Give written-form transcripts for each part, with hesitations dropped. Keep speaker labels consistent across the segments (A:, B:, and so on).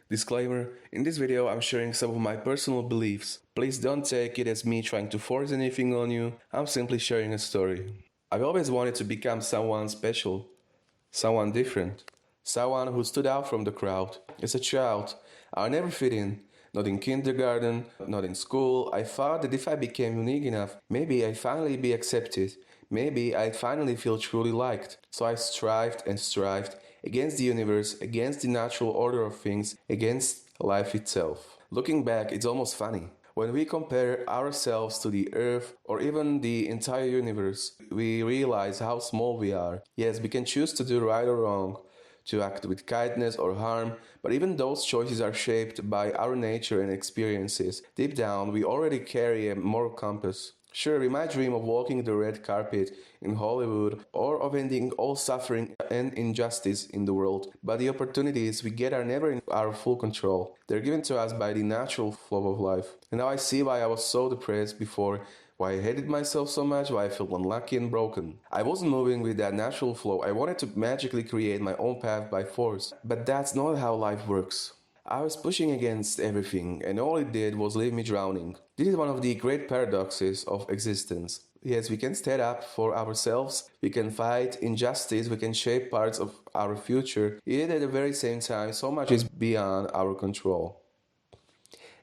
A: Disclaimer, in this video I'm sharing some of my personal beliefs. Please don't take it as me trying to force anything on you, I'm simply sharing a story. I've always wanted to become someone special, someone different, someone who stood out from the crowd. As a child, I never fit in, not in kindergarten, not in school. I thought that if I became unique enough, maybe I'd finally be accepted. Maybe I'd finally feel truly liked. So I strived and strived against the universe, against the natural order of things, against life itself. Looking back, it's almost funny. When we compare ourselves to the earth or even the entire universe, we realize how small we are. Yes, we can choose to do right or wrong, to act with kindness or harm, but even those choices are shaped by our nature and experiences. Deep down, we already carry a moral compass. Sure, we might dream of walking the red carpet in Hollywood or of ending all suffering and injustice in the world, but the opportunities we get are never in our full control. They're given to us by the natural flow of life. And now I see why I was so depressed before, why I hated myself so much, why I felt unlucky and broken. I wasn't moving with that natural flow. I wanted to magically create my own path by force. But that's not how life works. I was pushing against everything, and all it did was leave me drowning. This is one of the great paradoxes of existence. Yes, we can stand up for ourselves, we can fight injustice, we can shape parts of our future, yet at the very same time, so much is beyond our control.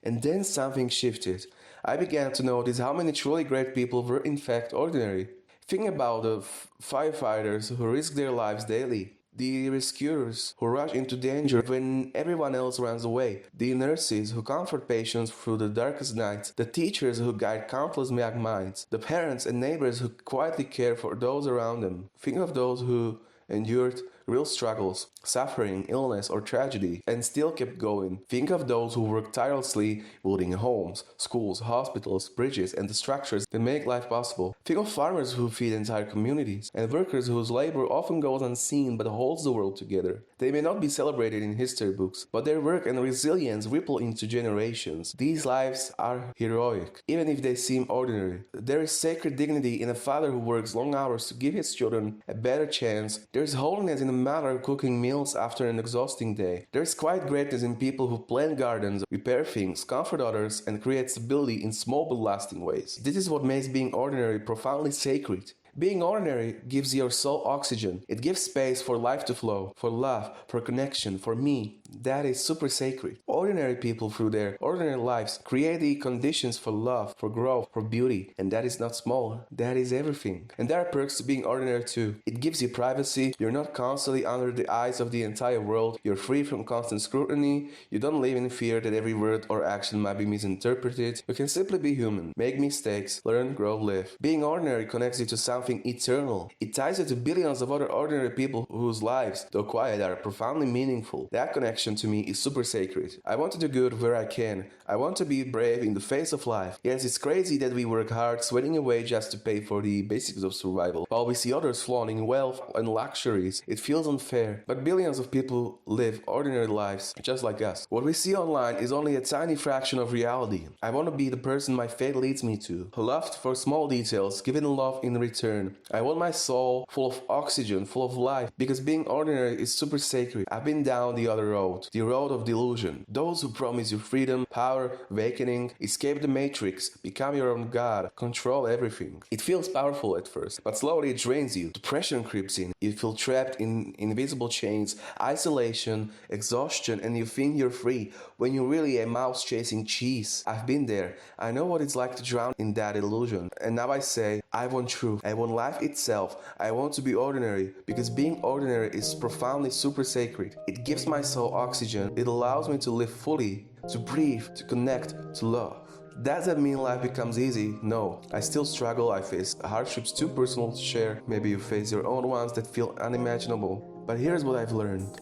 A: And then something shifted. I began to notice how many truly great people were in fact ordinary. Think about the firefighters who risk their lives daily, the rescuers who rush into danger when everyone else runs away, the nurses who comfort patients through the darkest nights, the teachers who guide countless young minds, the parents and neighbors who quietly care for those around them. Think of those who endured real struggles, suffering, illness, or tragedy, and still kept going. Think of those who worked tirelessly building homes, schools, hospitals, bridges, and the structures that make life possible. Think of farmers who feed entire communities, and workers whose labor often goes unseen but holds the world together. They may not be celebrated in history books, but their work and resilience ripple into generations. These lives are heroic, even if they seem ordinary. There is sacred dignity in a father who works long hours to give his children a better chance. There is holiness in a mother cooking meals after an exhausting day. There is quiet greatness in people who plant gardens, repair things, comfort others, and create stability in small but lasting ways. This is what makes being ordinary profoundly sacred. Being ordinary gives your soul oxygen. It gives space for life to flow, for love, for connection, for me. That is super sacred. Ordinary people through their ordinary lives create the conditions for love, for growth, for beauty. And that is not small. That is everything. And there are perks to being ordinary too. It gives you privacy. You're not constantly under the eyes of the entire world. You're free from constant scrutiny. You don't live in fear that every word or action might be misinterpreted. You can simply be human, make mistakes, learn, grow, live. Being ordinary connects you to something eternal. It ties you to billions of other ordinary people whose lives, though quiet, are profoundly meaningful. That connection to me is super sacred. I want to do good where I can. I want to be brave in the face of life. Yes, it's crazy that we work hard, sweating away just to pay for the basics of survival, while we see others flaunting wealth and luxuries. It feels unfair, but billions of people live ordinary lives just like us. What we see online is only a tiny fraction of reality. I want to be the person my faith leads me to, loved for small details, given love in return. I want my soul full of oxygen, full of life, because being ordinary is super sacred. I've been down the other road, the road of delusion. Those who promise you freedom, power, awakening, escape the matrix, become your own god, control everything. It feels powerful at first, but slowly it drains you. Depression creeps in. You feel trapped in invisible chains, isolation, exhaustion, and you think you're free when you're really a mouse chasing cheese. I've been there. I know what it's like to drown in that illusion. And now I say, I want truth. I want life itself. I want to be ordinary, because being ordinary is profoundly super sacred. It gives my soul oxygen. It allows me to live fully, to breathe, to connect, to love. Does that mean life becomes easy? No. I still struggle. I face hardships too personal to share. Maybe you face your own ones that feel unimaginable. But here's what I've learned.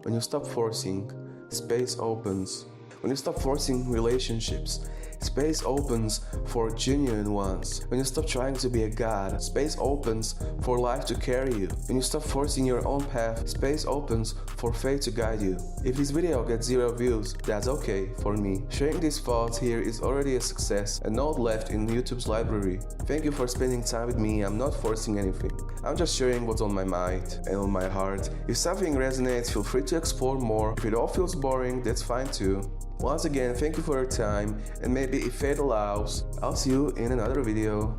A: When you stop forcing, space opens. When you stop forcing relationships, space opens for genuine ones. When you stop trying to be a god, space opens for life to carry you. When you stop forcing your own path, space opens for fate to guide you. If this video gets 0 views, that's okay for me. Sharing these thoughts here is already a success, a note left in YouTube's library. Thank you for spending time with me. I'm not forcing anything. I'm just sharing what's on my mind and on my heart. If something resonates, feel free to explore more. If it all feels boring, that's fine too. Once again, thank you for your time, and maybe if fate allows, I'll see you in another video.